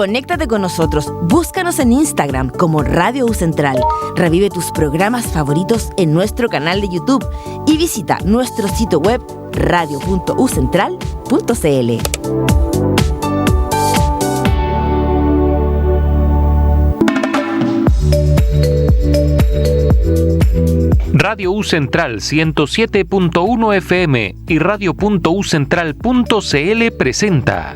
Conéctate con nosotros, búscanos en Instagram como Radio U Central. Revive tus programas favoritos en nuestro canal de YouTube y visita nuestro sitio web radio.ucentral.cl. Radio U Central 107.1 FM y radio.ucentral.cl presenta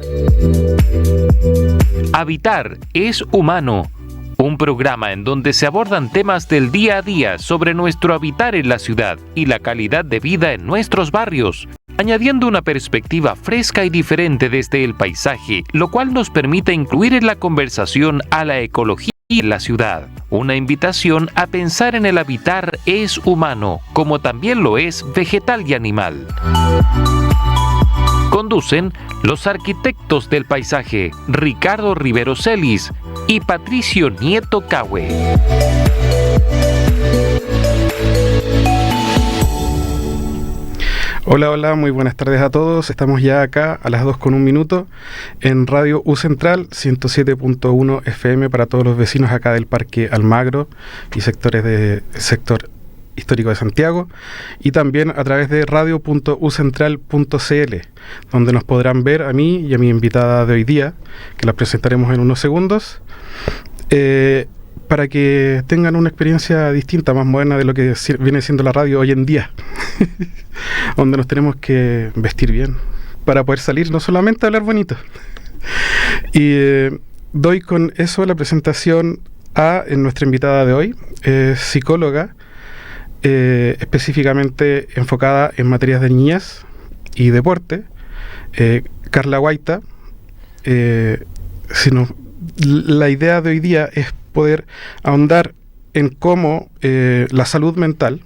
Habitar es humano, un programa en donde se abordan temas del día a día sobre nuestro habitar en la ciudad y la calidad de vida en nuestros barrios, añadiendo una perspectiva fresca y diferente desde el paisaje, lo cual nos permite incluir en la conversación a la ecología y la ciudad. Una invitación a pensar en el habitar es humano, como también lo es vegetal y animal. Conducen los arquitectos del paisaje, Ricardo Rivero Celis y Patricio Nieto Cahue. Hola, muy buenas tardes a todos. Estamos ya acá a las 2:01 en Radio U Central 107.1 FM para todos los vecinos acá del Parque Almagro y sectores del sector histórico de Santiago, y también a través de radio.ucentral.cl, donde nos podrán ver a mí y a mi invitada de hoy día, que la presentaremos en unos segundos, para que tengan una experiencia distinta, más moderna de lo que viene siendo la radio hoy en día, donde nos tenemos que vestir bien para poder salir, no solamente a hablar bonito. Y doy con eso la presentación en nuestra invitada de hoy, psicóloga, específicamente enfocada en materias de niñez y deporte, Carla Guaita. La idea de hoy día es poder ahondar en cómo la salud mental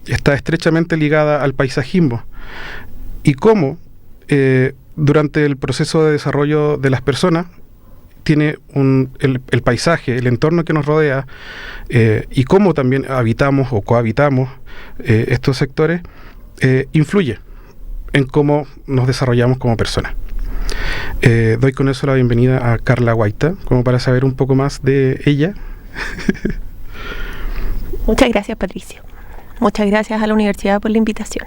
está estrechamente ligada al paisajismo y cómo durante el proceso de desarrollo de las personas tiene el paisaje, el entorno que nos rodea, y cómo también habitamos o cohabitamos estos sectores, influye en cómo nos desarrollamos como personas. Doy con eso la bienvenida a Carla Guaita, como para saber un poco más de ella. Muchas gracias, Patricio. Muchas gracias a la universidad por la invitación.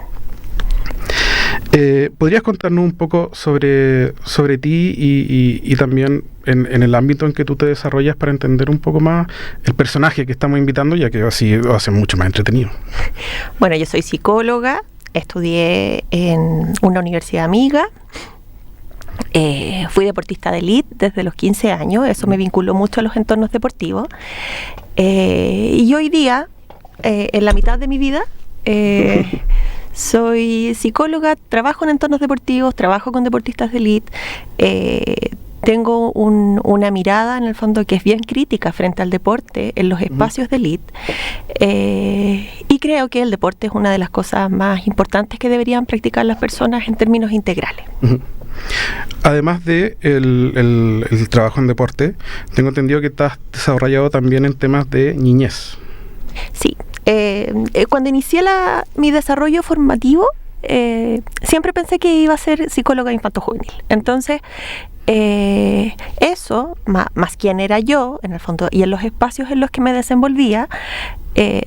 ¿Podrías contarnos un poco sobre ti y también en el ámbito en que tú te desarrollas, para entender un poco más el personaje que estamos invitando, ya que así lo hace mucho más entretenido? Bueno, yo soy psicóloga, estudié en una universidad amiga, fui deportista de élite desde los 15 años, eso me vinculó mucho a los entornos deportivos, y hoy día, en la mitad de mi vida, soy psicóloga, trabajo en entornos deportivos, trabajo con deportistas de élite, tengo una mirada en el fondo que es bien crítica frente al deporte en los espacios de élite, y creo que el deporte es una de las cosas más importantes que deberían practicar las personas en términos integrales. Además de el trabajo en deporte, tengo entendido que estás desarrollado también en temas de niñez. Sí. Cuando inicié mi desarrollo formativo, siempre pensé que iba a ser psicóloga infanto-juvenil. Entonces, eso, más quién era yo, en el fondo, y en los espacios en los que me desenvolvía,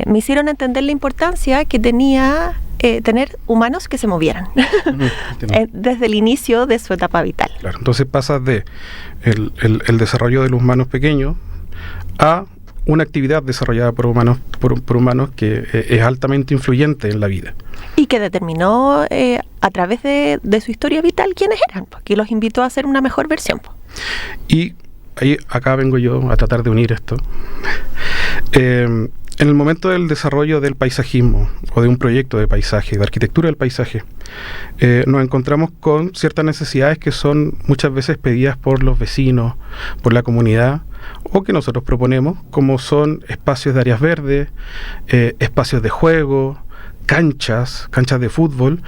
me hicieron entender la importancia que tenía tener humanos que se movieran desde el inicio de su etapa vital. Claro, entonces pasas de el desarrollo de los humanos pequeños a una actividad desarrollada por humanos que es altamente influyente en la vida. Y que determinó a través de su historia vital quiénes eran, que los invitó a hacer una mejor versión. Y acá vengo yo a tratar de unir esto. En el momento del desarrollo del paisajismo o de un proyecto de paisaje, de arquitectura del paisaje, nos encontramos con ciertas necesidades que son muchas veces pedidas por los vecinos, por la comunidad, o que nosotros proponemos, como son espacios de áreas verdes, espacios de juego, canchas de fútbol,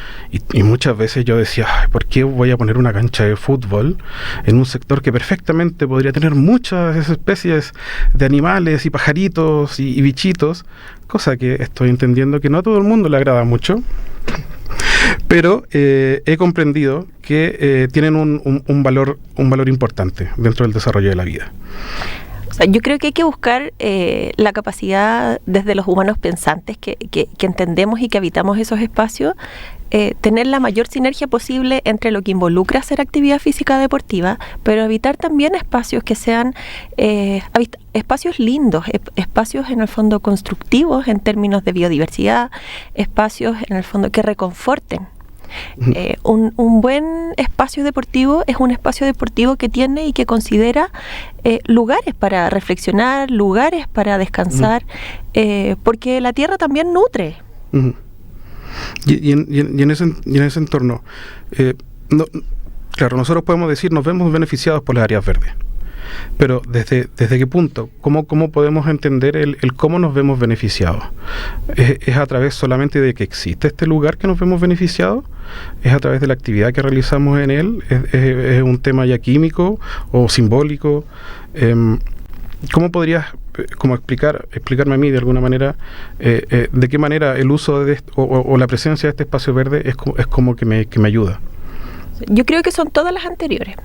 y muchas veces yo decía, ¿por qué voy a poner una cancha de fútbol en un sector que perfectamente podría tener muchas especies de animales y pajaritos y bichitos? Cosa que estoy entendiendo que no a todo el mundo le agrada mucho, Pero he comprendido que tienen un valor importante dentro del desarrollo de la vida. O sea, yo creo que hay que buscar la capacidad desde los humanos pensantes que entendemos y que habitamos esos espacios, tener la mayor sinergia posible entre lo que involucra hacer actividad física deportiva, pero habitar también espacios que sean espacios lindos, espacios en el fondo constructivos en términos de biodiversidad, espacios en el fondo que reconforten. Un buen espacio deportivo es un espacio deportivo que tiene y que considera lugares para reflexionar, lugares para descansar, porque la tierra también nutre. Y en ese entorno, claro, nosotros podemos decir nos vemos beneficiados por las áreas verdes. Pero ¿desde qué punto? ¿Cómo podemos entender el cómo nos vemos beneficiados? ¿Es a través solamente de que existe este lugar que nos vemos beneficiados? ¿Es a través de la actividad que realizamos en él? ¿Es un tema ya químico o simbólico? ¿Cómo podrías explicarme a mí de alguna manera de qué manera el uso de o la presencia de este espacio verde es como que me ayuda? Yo creo que son todas las anteriores.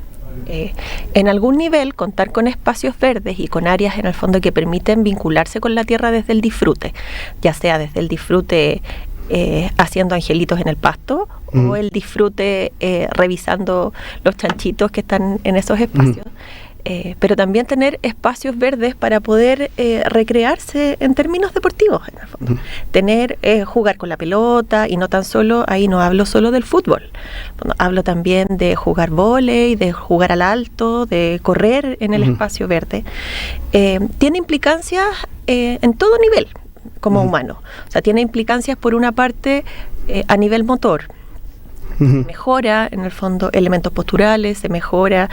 En algún nivel, contar con espacios verdes y con áreas en el fondo que permiten vincularse con la tierra desde el disfrute, ya sea desde el disfrute haciendo angelitos en el pasto o el disfrute revisando los chanchitos que están en esos espacios. Pero también tener espacios verdes para poder recrearse en términos deportivos, en el fondo. Tener, jugar con la pelota, y no tan solo, ahí no hablo solo del fútbol, hablo también de jugar vóley, de jugar al alto, de correr en el espacio verde. Tiene implicancias en todo nivel como humano. O sea, tiene implicancias por una parte a nivel motor. Mejora, en el fondo, elementos posturales, se mejora.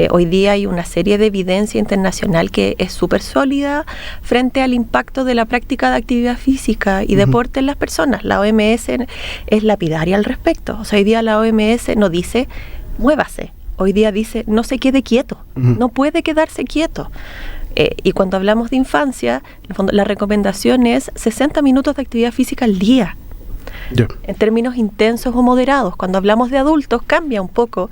Hoy día hay una serie de evidencia internacional que es súper sólida frente al impacto de la práctica de actividad física y deporte en las personas. La OMS es lapidaria al respecto. O sea, hoy día la OMS no dice, muévase. Hoy día dice, no se quede quieto. No puede quedarse quieto. Y cuando hablamos de infancia, en el fondo, la recomendación es 60 minutos de actividad física al día. En términos intensos o moderados. Cuando hablamos de adultos cambia un poco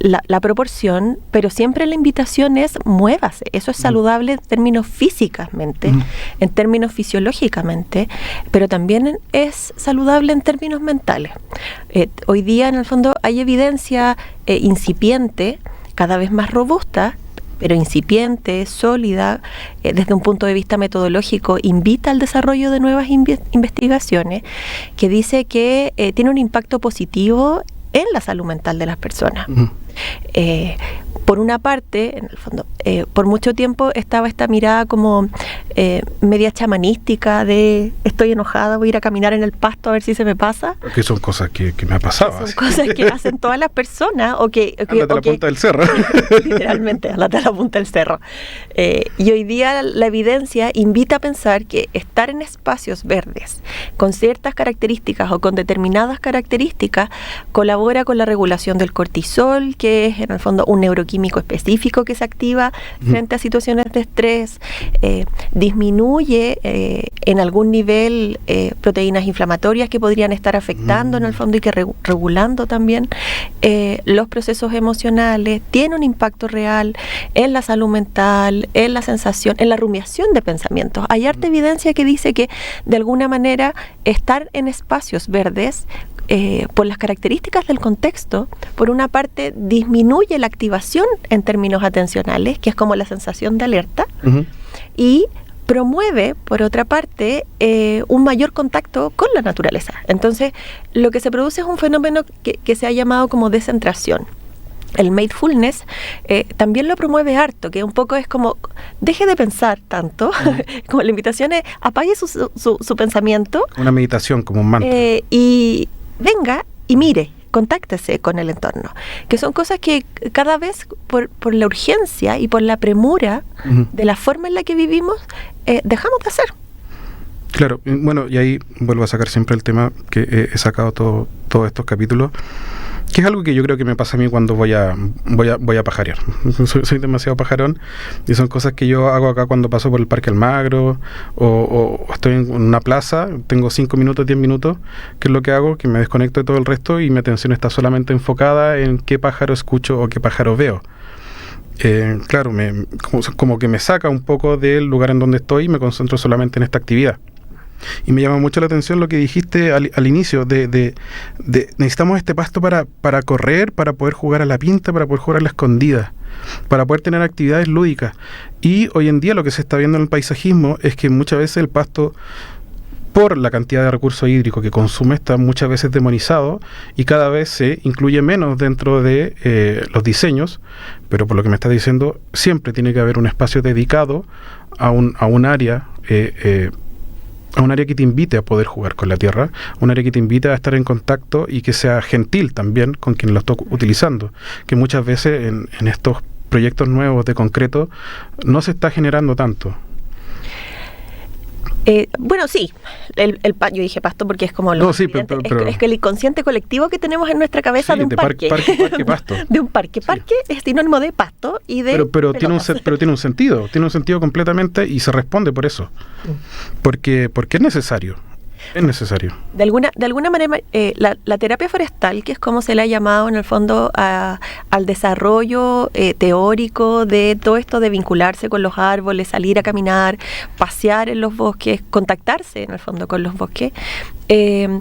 la proporción, pero siempre la invitación es muévase. Eso es saludable en términos físicamente, en términos fisiológicamente, pero también es saludable en términos mentales. Hoy día, en el fondo, hay evidencia incipiente, cada vez más robusta, pero incipiente, sólida, desde un punto de vista metodológico, invita al desarrollo de nuevas investigaciones, que dice que tiene un impacto positivo en la salud mental de las personas. Por una parte, en el fondo, por mucho tiempo estaba esta mirada como media chamanística de estoy enojada, voy a ir a caminar en el pasto a ver si se me pasa. Que son cosas que me ha pasado. Son cosas que hacen todas las personas. Ándate a la punta del cerro. Literalmente, ándate a la punta del cerro. Y hoy día la evidencia invita a pensar que estar en espacios verdes con ciertas características o con determinadas características colabora con la regulación del cortisol, que es en el fondo un neuroquímico específico que se activa frente a situaciones de estrés, disminuye en algún nivel proteínas inflamatorias que podrían estar afectando en el fondo y que regulando también los procesos emocionales, tiene un impacto real en la salud mental, en la sensación, en la rumiación de pensamientos. Hay harta evidencia que dice que de alguna manera estar en espacios verdes por las características del contexto, por una parte disminuye la activación en términos atencionales, que es como la sensación de alerta, y promueve, por otra parte, un mayor contacto con la naturaleza. Entonces, lo que se produce es un fenómeno que se ha llamado como descentración. El mindfulness también lo promueve harto, que un poco es como, deje de pensar tanto, como la invitación es, apague su pensamiento. Una meditación, como un mantra. Y venga y mire, contáctese con el entorno, que son cosas que cada vez por la urgencia y por la premura de la forma en la que vivimos, dejamos de hacer. Claro, bueno, y ahí vuelvo a sacar siempre el tema que he sacado todos estos capítulos, que es algo que yo creo que me pasa a mí cuando voy a pajarear. Soy demasiado pajarón y son cosas que yo hago acá cuando paso por el Parque Almagro o estoy en una plaza, tengo 5 minutos, 10 minutos, que es lo que hago, que me desconecto de todo el resto y mi atención está solamente enfocada en qué pájaro escucho o qué pájaro veo. Claro, como que me saca un poco del lugar en donde estoy y me concentro solamente en esta actividad. Y me llama mucho la atención lo que dijiste al inicio, de necesitamos este pasto para correr, para poder jugar a la pinta, para poder jugar a la escondida, para poder tener actividades lúdicas. Y hoy en día lo que se está viendo en el paisajismo es que muchas veces el pasto, por la cantidad de recursos hídricos que consume, está muchas veces demonizado y cada vez se incluye menos dentro de los diseños, pero por lo que me estás diciendo, siempre tiene que haber un espacio dedicado a un área, a un área que te invite a poder jugar con la tierra, un área que te invite a estar en contacto y que sea gentil también con quien lo está utilizando, que muchas veces en estos proyectos nuevos de concreto no se está generando tanto. Bueno, sí, yo dije pasto porque es como lo no, sí, pero es que el inconsciente colectivo que tenemos en nuestra cabeza, sí, de un parque, pasto. De un parque. Sí. Parque es sinónimo de pasto y de pero tiene un sentido completamente y se responde por eso. Porque es necesario. Es necesario. De alguna manera, la terapia forestal, que es como se le ha llamado en el fondo al desarrollo teórico de todo esto de vincularse con los árboles, salir a caminar, pasear en los bosques, contactarse en el fondo con los bosques, tiene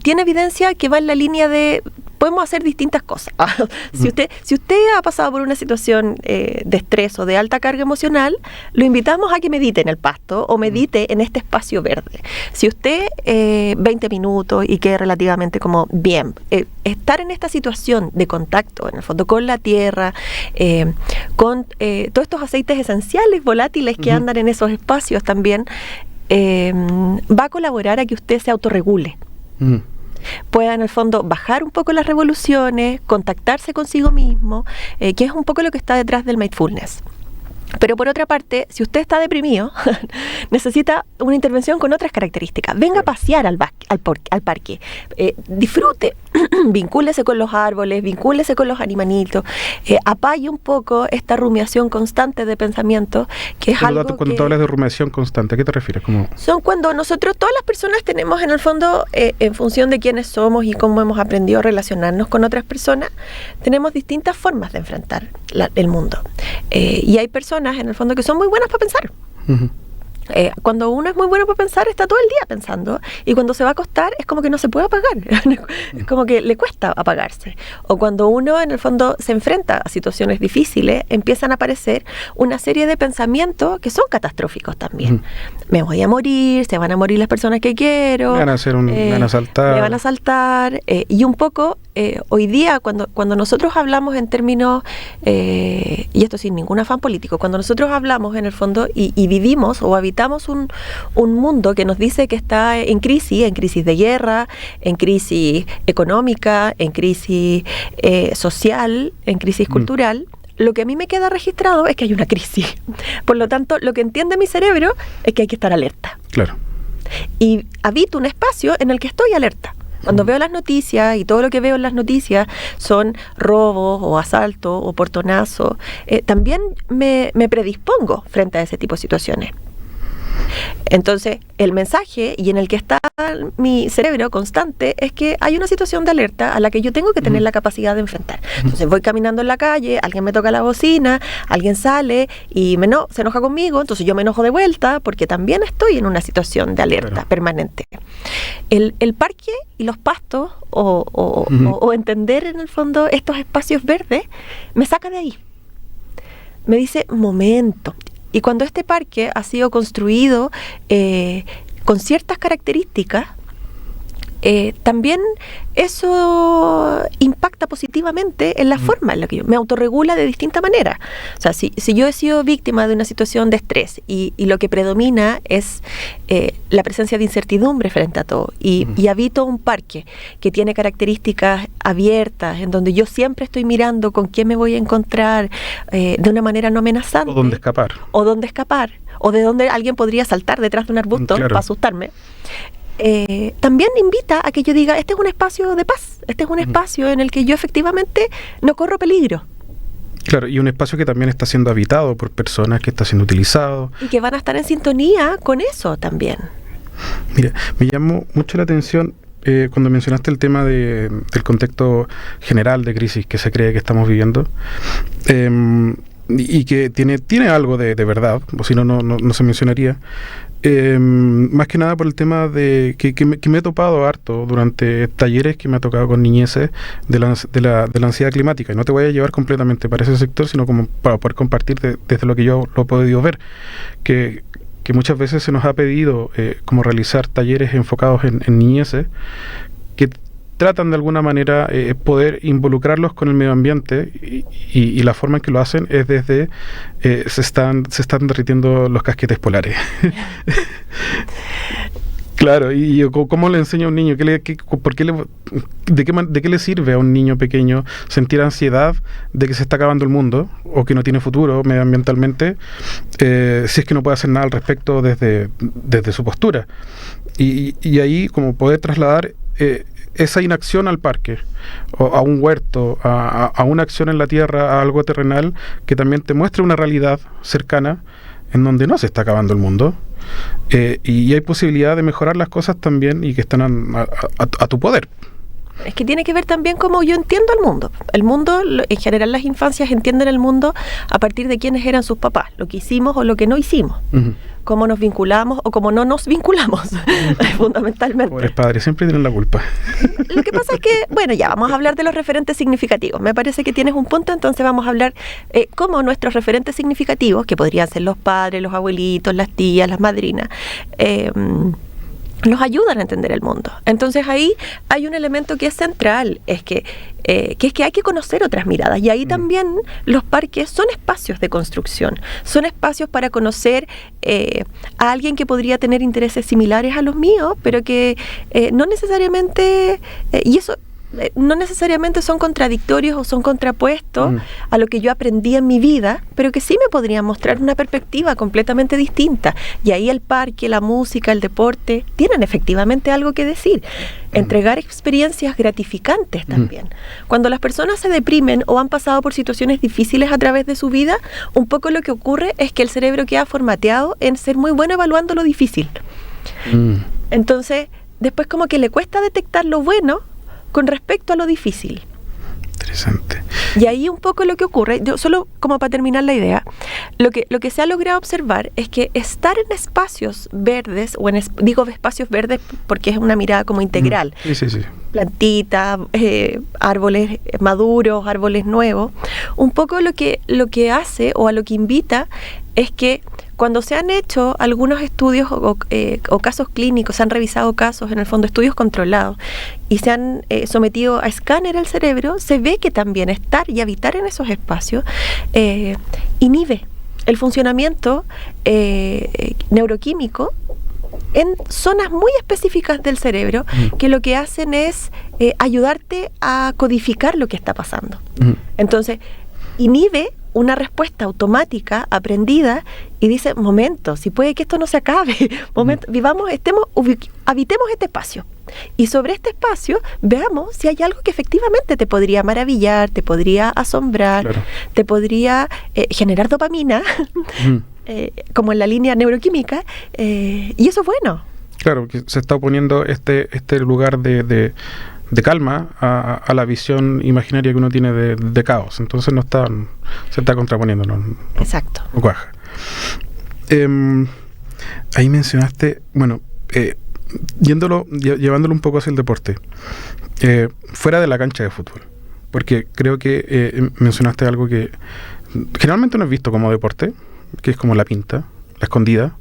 evidencia que va en la línea de podemos hacer distintas cosas. Si usted ha pasado por una situación de estrés o de alta carga emocional, lo invitamos a que medite en el pasto o medite en este espacio verde. Si usted 20 minutos y quede relativamente como bien, estar en esta situación de contacto, en el fondo, con la tierra, con todos estos aceites esenciales, volátiles que andan en esos espacios también, va a colaborar a que usted se autorregule. Pueda en el fondo bajar un poco las revoluciones, contactarse consigo mismo, que es un poco lo que está detrás del mindfulness. Pero por otra parte, si usted está deprimido, necesita una intervención con otras características. Venga a pasear al parque, disfrute, vincúlese con los árboles, vincúlese con los animalitos, apague un poco esta rumiación constante de pensamiento, que es algo cuando tú hablas de rumiación constante, ¿a qué te refieres? Son cuando nosotros, todas las personas tenemos en el fondo, en función de quiénes somos y cómo hemos aprendido a relacionarnos con otras personas, tenemos distintas formas de enfrentar el mundo. Y hay personas en el fondo que son muy buenas para pensar. Cuando uno es muy bueno para pensar, está todo el día pensando, y cuando se va a acostar es como que no se puede apagar, es como que le cuesta apagarse. O cuando uno en el fondo se enfrenta a situaciones difíciles, empiezan a aparecer una serie de pensamientos que son catastróficos también. Me voy a morir, se van a morir las personas que quiero, me van a asaltar, y un poco hoy día cuando nosotros hablamos en términos, y esto sin ningún afán político, cuando nosotros hablamos en el fondo y vivimos o habitamos un mundo que nos dice que está en crisis de guerra, en crisis económica, en crisis social, en crisis cultural, lo que a mí me queda registrado es que hay una crisis. Por lo tanto, lo que entiende mi cerebro es que hay que estar alerta. Claro. Y habito un espacio en el que estoy alerta. Cuando veo las noticias y todo lo que veo en las noticias son robos o asaltos o portonazos, también me predispongo frente a ese tipo de situaciones. Entonces, el mensaje y en el que está mi cerebro constante es que hay una situación de alerta a la que yo tengo que tener la capacidad de enfrentar. Entonces, voy caminando en la calle, alguien me toca la bocina, alguien sale y se enoja conmigo, entonces yo me enojo de vuelta porque también estoy en una situación de alerta permanente. El parque y los pastos o entender en el fondo estos espacios verdes me saca de ahí. Me dice, momento. Y cuando este parque ha sido construido con ciertas características, también eso impacta positivamente en la forma en la que yo me autorregula de distinta manera. O sea, si yo he sido víctima de una situación de estrés y lo que predomina es la presencia de incertidumbre frente a todo, y habito un parque que tiene características abiertas, en donde yo siempre estoy mirando con qué me voy a encontrar de una manera no amenazante. O dónde escapar. O de dónde alguien podría saltar detrás de un arbusto para asustarme. también invita a que yo diga, este es un espacio de paz, este es un espacio en el que yo efectivamente no corro peligro. Claro, y un espacio que también está siendo habitado por personas, que está siendo utilizado. Y que van a estar en sintonía con eso también. Mira, me llamó mucho la atención cuando mencionaste el tema del contexto general de crisis que se cree que estamos viviendo, y que tiene algo de verdad, o si no, no se mencionaría. Más que nada por el tema de que me he topado harto durante talleres que me ha tocado con niñeces de la ansiedad climática. Y no te voy a llevar completamente para ese sector, sino como para poder compartir desde lo que yo lo he podido ver, que muchas veces se nos ha pedido como realizar talleres enfocados en niñeces que tratan de alguna manera poder involucrarlos con el medio ambiente, y la forma en que lo hacen es desde se están derritiendo los casquetes polares. Claro, y ¿cómo le enseño a un niño? ¿De qué le sirve a un niño pequeño sentir ansiedad de que se está acabando el mundo o que no tiene futuro medioambientalmente, si es que no puede hacer nada al respecto desde su postura? Y ahí como poder trasladar esa inacción al parque, o a un huerto, a una acción en la tierra, a algo terrenal, que también te muestre una realidad cercana en donde no se está acabando el mundo, y hay posibilidad de mejorar las cosas también, y que están a tu poder. Es que tiene que ver también cómo yo entiendo el mundo. El mundo, en general las infancias entienden el mundo a partir de quiénes eran sus papás, lo que hicimos o lo que no hicimos, cómo nos vinculamos o cómo no nos vinculamos, fundamentalmente. Pobres padres, siempre tienen la culpa. Lo que pasa es que, bueno, ya vamos a hablar de los referentes significativos. Me parece que tienes un punto, entonces vamos a hablar cómo nuestros referentes significativos, que podrían ser los padres, los abuelitos, las tías, las madrinas, nos ayudan a entender el mundo. Entonces ahí hay un elemento que es central, es que hay que conocer otras miradas, y ahí también los parques son espacios de construcción, son espacios para conocer a alguien que podría tener intereses similares a los míos, pero que no necesariamente, y eso no necesariamente son contradictorios o son contrapuestos a lo que yo aprendí en mi vida, pero que sí me podrían mostrar una perspectiva completamente distinta. Y ahí el parque, la música, el deporte tienen efectivamente algo que decir. Entregar experiencias gratificantes también. Cuando las personas se deprimen o han pasado por situaciones difíciles a través de su vida, un poco lo que ocurre es que el cerebro queda formateado en ser muy bueno evaluando lo difícil. Entonces, después como que le cuesta detectar lo bueno con respecto a lo difícil. Interesante. Y ahí un poco lo que ocurre, yo solo como para terminar la idea, lo que se ha logrado observar es que estar en espacios verdes, digo espacios verdes porque es una mirada como integral. Sí. Plantitas, árboles maduros, árboles nuevos. Un poco lo que hace o a lo que invita es que cuando se han hecho algunos estudios o casos clínicos, se han revisado casos, en el fondo estudios controlados, y se han sometido a escáner al cerebro, se ve que también estar y habitar en esos espacios inhibe el funcionamiento neuroquímico en zonas muy específicas del cerebro, que lo que hacen es ayudarte a codificar lo que está pasando. Entonces, inhibe una respuesta automática, aprendida, y dice, momento, si puede que esto no se acabe, habitemos este espacio. Y sobre este espacio, veamos si hay algo que efectivamente te podría maravillar, te podría asombrar, claro, te podría generar dopamina, como en la línea neuroquímica, y eso es bueno. Claro, que se está oponiendo este lugar de calma a la visión imaginaria que uno tiene de caos. Entonces se está contraponiendo, ¿no? Exacto. No cuaja. Ahí mencionaste, bueno, llevándolo un poco hacia el deporte, fuera de la cancha de fútbol, porque creo que mencionaste algo que generalmente no es visto como deporte, que es como la pinta, la escondida,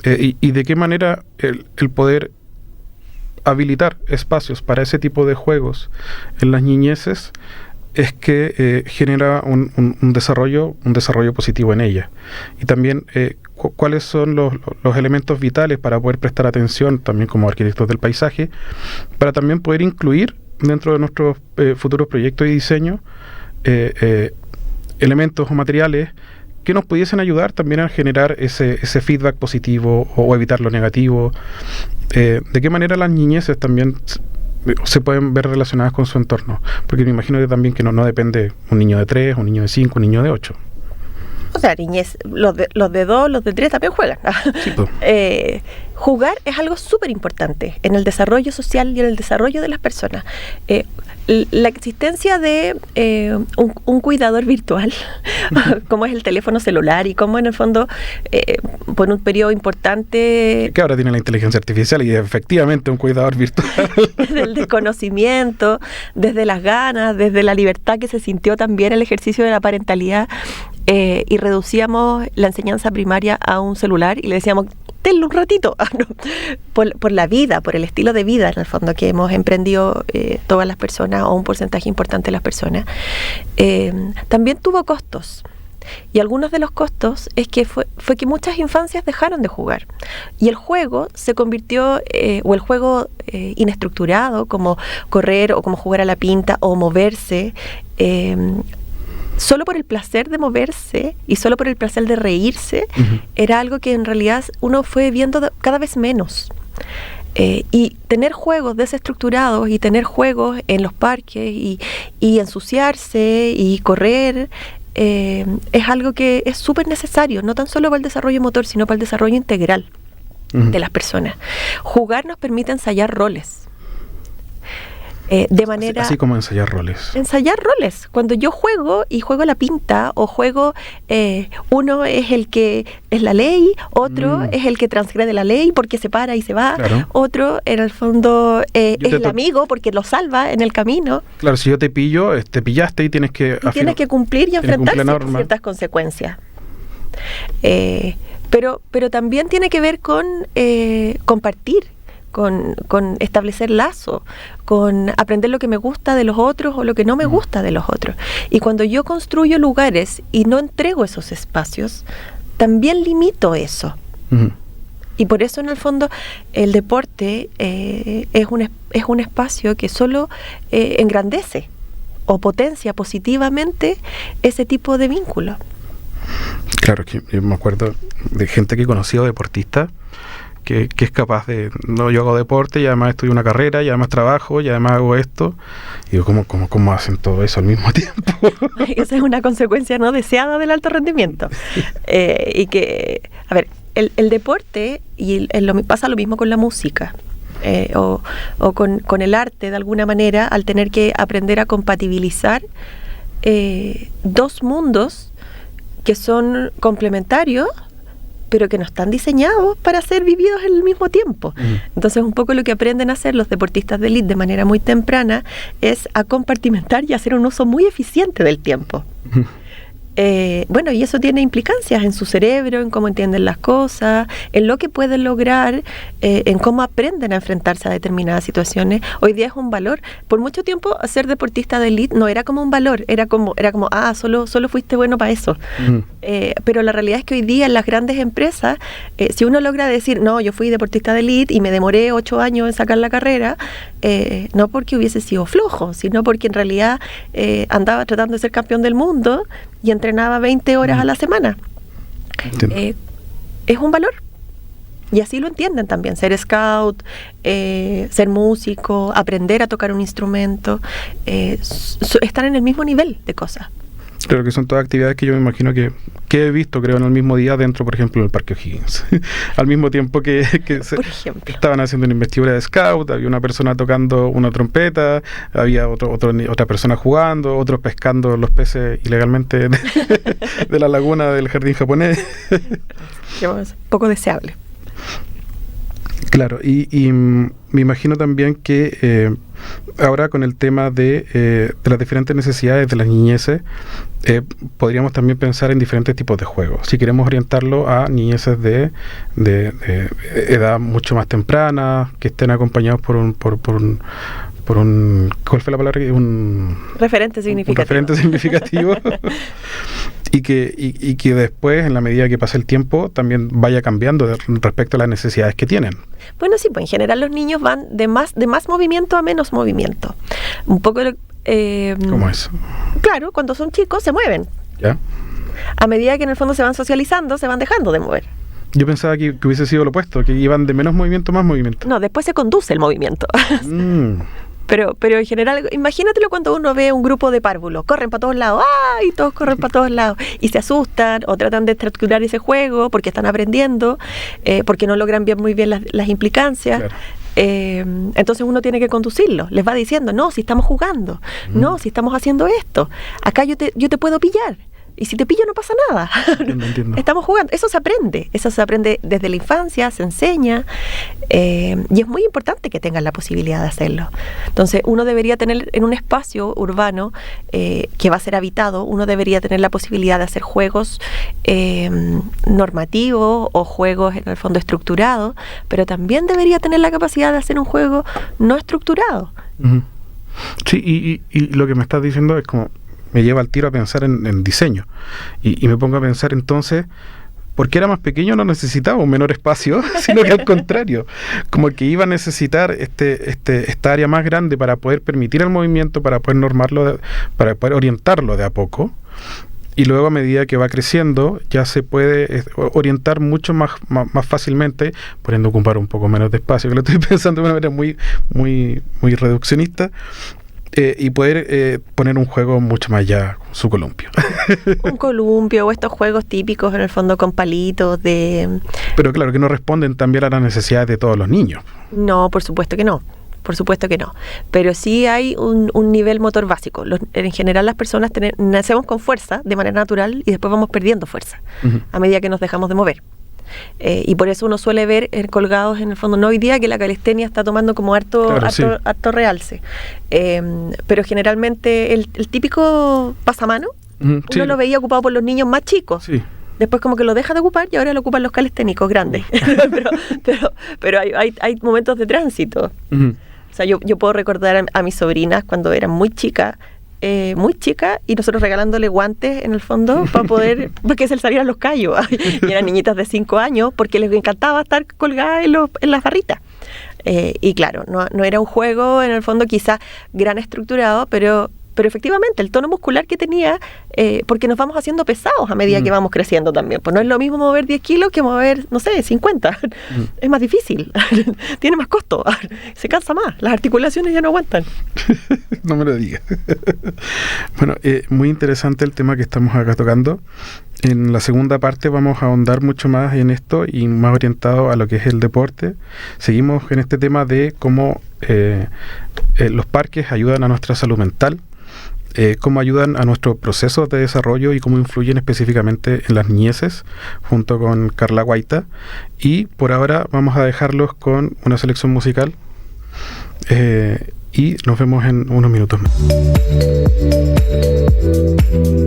y de qué manera el poder habilitar espacios para ese tipo de juegos en las niñeces es que genera un desarrollo positivo en ella. Y también cuáles son los elementos vitales para poder prestar atención también como arquitectos del paisaje, para también poder incluir dentro de nuestros futuros proyectos y diseños elementos o materiales que nos pudiesen ayudar también a generar ese feedback positivo o evitar lo negativo. ¿De qué manera las niñeces también se pueden ver relacionadas con su entorno? Porque me imagino que también que no depende un niño de 3, un niño de 5, un niño de 8. O sea, niñez, los de 2, los de 3 también juegan. Sí, pues. Jugar es algo súper importante en el desarrollo social y en el desarrollo de las personas. La existencia de un cuidador virtual, como es el teléfono celular y como en el fondo, por un periodo importante... Que ahora tiene la inteligencia artificial y efectivamente un cuidador virtual. Desde el desconocimiento, desde las ganas, desde la libertad que se sintió también el ejercicio de la parentalidad, y reducíamos la enseñanza primaria a un celular y le decíamos, tenlo un ratito, por la vida, por el estilo de vida en el fondo que hemos emprendido todas las personas o un porcentaje importante de las personas. También tuvo costos. Y algunos de los costos es que fue que muchas infancias dejaron de jugar. Y el juego se convirtió, o el juego inestructurado, como correr o como jugar a la pinta o moverse, solo por el placer de moverse y solo por el placer de reírse, era algo que en realidad uno fue viendo cada vez menos. Y tener juegos desestructurados y tener juegos en los parques y ensuciarse y correr, es algo que es súper necesario, no tan solo para el desarrollo motor, sino para el desarrollo integral de las personas. Jugar nos permite ensayar roles. De manera... Así como ensayar roles. Ensayar roles. Cuando yo juego y juego la pinta o juego, uno es el que es la ley, otro es el que transgrede la ley porque se para y se va, claro. Otro en el fondo es el amigo porque lo salva en el camino. Claro, si yo te pillo, te pillaste y tienes que... Tienes que cumplir y enfrentarse a ciertas consecuencias. Pero también tiene que ver con compartir, con establecer lazo, con aprender lo que me gusta de los otros o lo que no me gusta de los otros. Y cuando yo construyo lugares y no entrego esos espacios, también limito eso. Y por eso en el fondo el deporte es un espacio que solo engrandece o potencia positivamente ese tipo de vínculo. Claro, que yo me acuerdo de gente que he conocido, deportistas, que es capaz de, no, yo hago deporte y además estudio una carrera y además trabajo y además hago esto. Y digo, ¿cómo hacen todo eso al mismo tiempo? Esa es una consecuencia no deseada del alto rendimiento. Y que, a ver, el deporte, y pasa lo mismo con la música, o con el arte de alguna manera, al tener que aprender a compatibilizar dos mundos que son complementarios, pero que no están diseñados para ser vividos al mismo tiempo. Entonces, un poco lo que aprenden a hacer los deportistas de élite de manera muy temprana es a compartimentar y hacer un uso muy eficiente del tiempo. Bueno, y eso tiene implicancias en su cerebro, en cómo entienden las cosas, en lo que pueden lograr, en cómo aprenden a enfrentarse a determinadas situaciones. Hoy día es un valor. Por mucho tiempo, ser deportista de élite no era como un valor, era como solo fuiste bueno para eso. Pero la realidad es que hoy día en las grandes empresas, si uno logra decir, no, yo fui deportista de élite y me demoré 8 años en sacar la carrera, no porque hubiese sido flojo, sino porque en realidad andaba tratando de ser campeón del mundo y entrenaba 20 horas a la semana. Es un valor. Y así lo entienden también. Ser scout, ser músico, aprender a tocar un instrumento, están en el mismo nivel de cosas. Claro que son todas actividades que yo me imagino que he visto, creo, en el mismo día dentro, por ejemplo, del Parque O'Higgins. Al mismo tiempo que estaban haciendo una investidura de scout, había una persona tocando una trompeta, había otra persona jugando, otros pescando los peces ilegalmente de la laguna del jardín japonés. Poco deseable. Claro, y me imagino también que ahora con el tema de las diferentes necesidades de las niñeces, podríamos también pensar en diferentes tipos de juegos. Si queremos orientarlo a niñeces de edad mucho más temprana, que estén acompañados por un ¿cuál fue la palabra? Un referente significativo. Y que después, en la medida que pase el tiempo, también vaya cambiando respecto a las necesidades que tienen. Bueno, sí, pues en general los niños van de más movimiento a menos movimiento. Un poco... ¿Cómo es? Claro, cuando son chicos se mueven. ¿Ya? A medida que en el fondo se van socializando, se van dejando de mover. Yo pensaba que hubiese sido lo opuesto, que iban de menos movimiento a más movimiento. No, después se conduce el movimiento. Pero en general, imagínatelo cuando uno ve un grupo de párvulos, corren para todos lados, y todos corren para todos lados, y se asustan o tratan de estructurar ese juego porque están aprendiendo, porque no logran ver muy bien las implicancias. Claro. Entonces uno tiene que conducirlo, les va diciendo, no, si estamos jugando, no, si estamos haciendo esto, acá yo te puedo pillar. Y si te pillo no pasa nada. Entiendo. Estamos jugando. Eso se aprende desde la infancia, se enseña, y es muy importante que tengan la posibilidad de hacerlo. Entonces uno debería tener en un espacio urbano que va a ser habitado, uno debería tener la posibilidad de hacer juegos normativos o juegos en el fondo estructurados, pero también debería tener la capacidad de hacer un juego no estructurado. Sí, y lo que me estás diciendo es como me lleva al tiro a pensar en diseño y me pongo a pensar entonces, porque era más pequeño no necesitaba un menor espacio, sino que al contrario, como que iba a necesitar esta área más grande para poder permitir el movimiento, para poder normarlo, para poder orientarlo de a poco, y luego a medida que va creciendo ya se puede orientar mucho más fácilmente, pudiendo ocupar un poco menos de espacio, que lo estoy pensando de una manera muy reduccionista. Y poder poner un juego mucho más allá, su columpio. Un columpio o estos juegos típicos en el fondo con palitos de... Pero claro, que no responden también a las necesidades de todos los niños. No, por supuesto que no. Por supuesto que no. Pero sí hay un nivel motor básico. En general las personas nacemos con fuerza de manera natural y después vamos perdiendo fuerza a medida que nos dejamos de mover. Y por eso uno suele ver colgados en el fondo, no hoy día que la calistenia está tomando como harto realce, pero generalmente el típico pasamano uno lo veía ocupado por los niños más chicos, después como que lo deja de ocupar y ahora lo ocupan los calisténicos grandes. pero hay momentos de tránsito. O sea, yo puedo recordar a mis sobrinas cuando eran muy chicas, y nosotros regalándole guantes en el fondo para poder, porque se les salieran los callos, y eran niñitas de 5 años porque les encantaba estar colgadas en las barritas, y claro, no era un juego en el fondo quizás gran estructurado, pero efectivamente el tono muscular que tenía, porque nos vamos haciendo pesados a medida que vamos creciendo también, pues no es lo mismo mover 10 kilos que mover, no sé, 50, es más difícil, tiene más costo, se cansa más, las articulaciones ya no aguantan. No me lo digas. Bueno, muy interesante el tema que estamos acá tocando. En la segunda parte vamos a ahondar mucho más en esto y más orientado a lo que es el deporte. Seguimos en este tema de cómo los parques ayudan a nuestra salud mental, cómo ayudan a nuestros procesos de desarrollo y cómo influyen específicamente en las niñeces, junto con Carla Guaita. Y por ahora vamos a dejarlos con una selección musical y nos vemos en unos minutos más.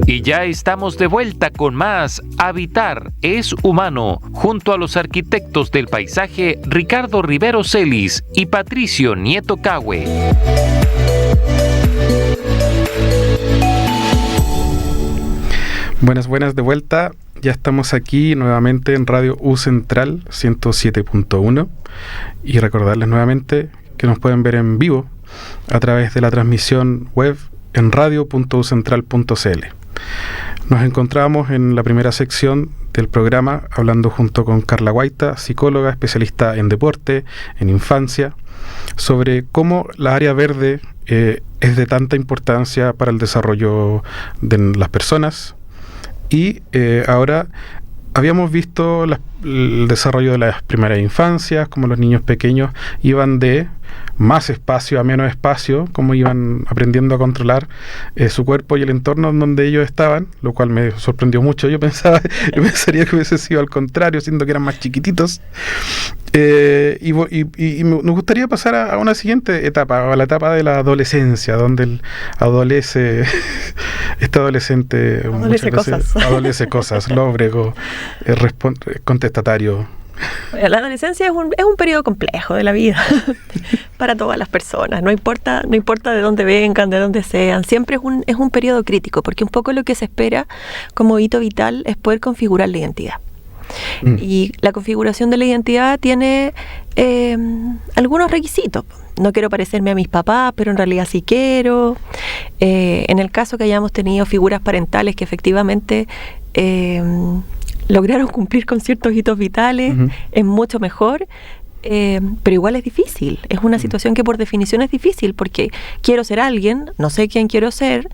Y ya estamos de vuelta con más Habitar es Humano, junto a los arquitectos del paisaje Ricardo Rivero Celis y Patricio Nieto Cahue. Buenas de vuelta. Ya estamos aquí nuevamente en Radio U Central 107.1 y recordarles nuevamente que nos pueden ver en vivo a través de la transmisión web en radio.ucentral.cl. Nos encontramos en la primera sección del programa hablando junto con Carla Guaita, psicóloga especialista en deporte, en infancia, sobre cómo la área verde es de tanta importancia para el desarrollo de las personas. Y ahora habíamos visto el desarrollo de las primeras infancias, como los niños pequeños iban de más espacio a menos espacio, como iban aprendiendo a controlar su cuerpo y el entorno en donde ellos estaban, lo cual me sorprendió mucho. Yo pensaría que hubiese sido al contrario, siendo que eran más chiquititos. Y nos gustaría pasar a una siguiente etapa, a la etapa de la adolescencia, donde adolece este adolescente adolece cosas, lóbrego, contestatario. La adolescencia es un periodo complejo de la vida para todas las personas, no importa de dónde vengan, de dónde sean, siempre es un periodo crítico, porque un poco lo que se espera como hito vital es poder configurar la identidad. Y la configuración de la identidad tiene algunos requisitos. No quiero parecerme a mis papás, pero en realidad sí quiero. En el caso que hayamos tenido figuras parentales que efectivamente lograron cumplir con ciertos hitos vitales, es mucho mejor. Pero igual es difícil, es una situación que por definición es difícil, porque quiero ser alguien, no sé quién quiero ser,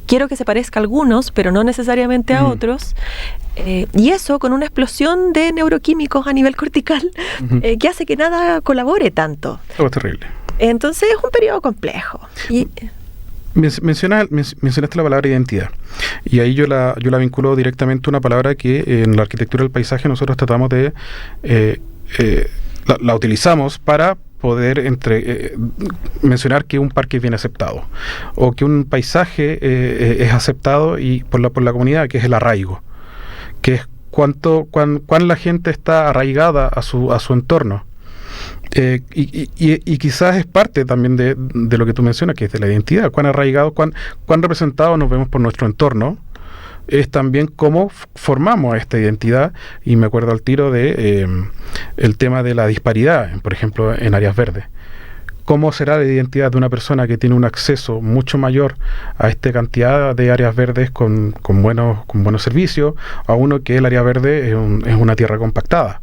quiero que se parezca a algunos, pero no necesariamente a otros, y eso con una explosión de neuroquímicos a nivel cortical que hace que nada colabore tanto. Todo es terrible. Entonces es un periodo complejo. Y mencionaste la palabra identidad, y ahí yo la vinculo directamente a una palabra que en la arquitectura del paisaje nosotros tratamos de la utilizamos para poder mencionar que un parque es bien aceptado o que un paisaje es aceptado y por la comunidad, que es el arraigo, que es cuán la gente está arraigada a su entorno. Y quizás es parte también de lo que tú mencionas, que es de la identidad, cuán arraigado, cuán representados nos vemos por nuestro entorno. Es también cómo formamos esta identidad, y me acuerdo al tiro de el tema de la disparidad, por ejemplo, en áreas verdes. ¿Cómo será la identidad de una persona que tiene un acceso mucho mayor a esta cantidad de áreas verdes con buenos servicios, a uno que el área verde es una tierra compactada?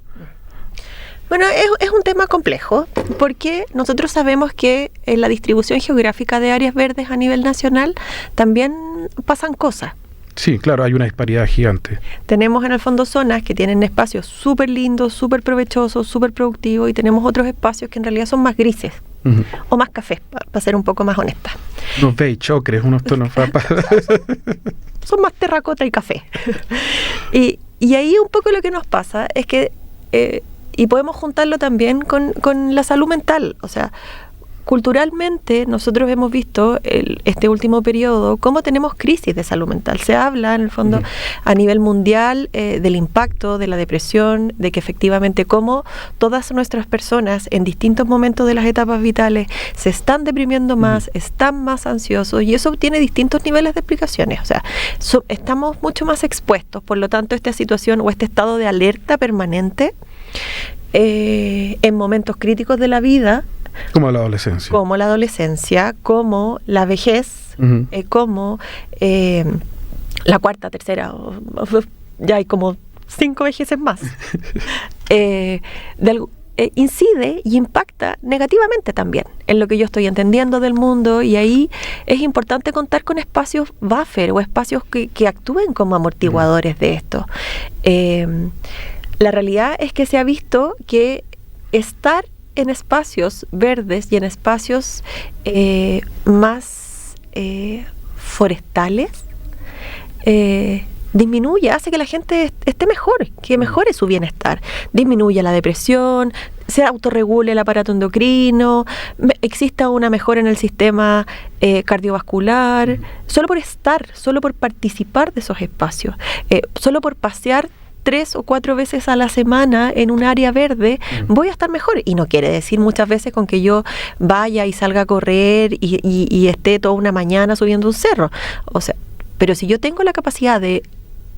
Bueno, es un tema complejo, porque nosotros sabemos que en la distribución geográfica de áreas verdes a nivel nacional también pasan cosas. Sí, claro, hay una disparidad gigante. Tenemos en el fondo zonas que tienen espacios súper lindos, súper provechosos, súper productivos, y tenemos otros espacios que en realidad son más grises, o más cafés, para ser un poco más honesta. Unos beige, ocres, unos tonos... Son más terracota y café. y ahí un poco lo que nos pasa es que, y podemos juntarlo también con la salud mental, o sea, culturalmente nosotros hemos visto este último periodo cómo tenemos crisis de salud mental. Se habla en el fondo a nivel mundial del impacto de la depresión, de que efectivamente cómo todas nuestras personas en distintos momentos de las etapas vitales se están deprimiendo más, están más ansiosos, y eso tiene distintos niveles de explicaciones. O sea, estamos mucho más expuestos, por lo tanto esta situación o este estado de alerta permanente en momentos críticos de la vida, como la adolescencia, como la vejez, como la cuarta, tercera, ya hay como 5 vejeces más, incide y impacta negativamente también en lo que yo estoy entendiendo del mundo, y ahí es importante contar con espacios buffer o espacios que actúen como amortiguadores de esto. La realidad es que se ha visto que estar en espacios verdes y en espacios más forestales disminuye, hace que la gente esté mejor, que mejore su bienestar, disminuye la depresión, se autorregule el aparato endocrino, exista una mejora en el sistema cardiovascular, solo por estar, solo por participar de esos espacios, solo por pasear 3 o 4 veces a la semana en un área verde, voy a estar mejor. Y no quiere decir muchas veces con que yo vaya y salga a correr y esté toda una mañana subiendo un cerro. O sea, pero si yo tengo la capacidad de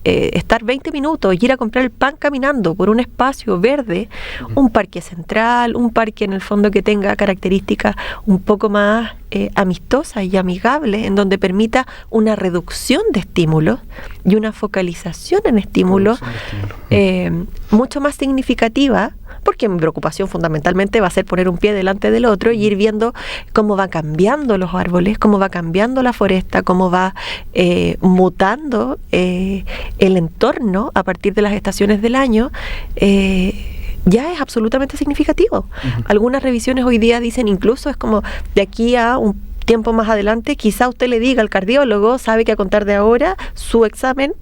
estar 20 minutos y ir a comprar el pan caminando por un espacio verde, un parque central, un parque en el fondo que tenga características un poco más amistosas y amigables, en donde permita una reducción de estímulos y una focalización en estímulos mucho más significativa, porque mi preocupación fundamentalmente va a ser poner un pie delante del otro y ir viendo cómo va cambiando los árboles, cómo va cambiando la foresta, cómo va mutando el entorno a partir de las estaciones del año. Ya es absolutamente significativo. Algunas revisiones hoy día dicen incluso es como de aquí a un tiempo más adelante, quizá usted le diga al cardiólogo, sabe que a contar de ahora su examen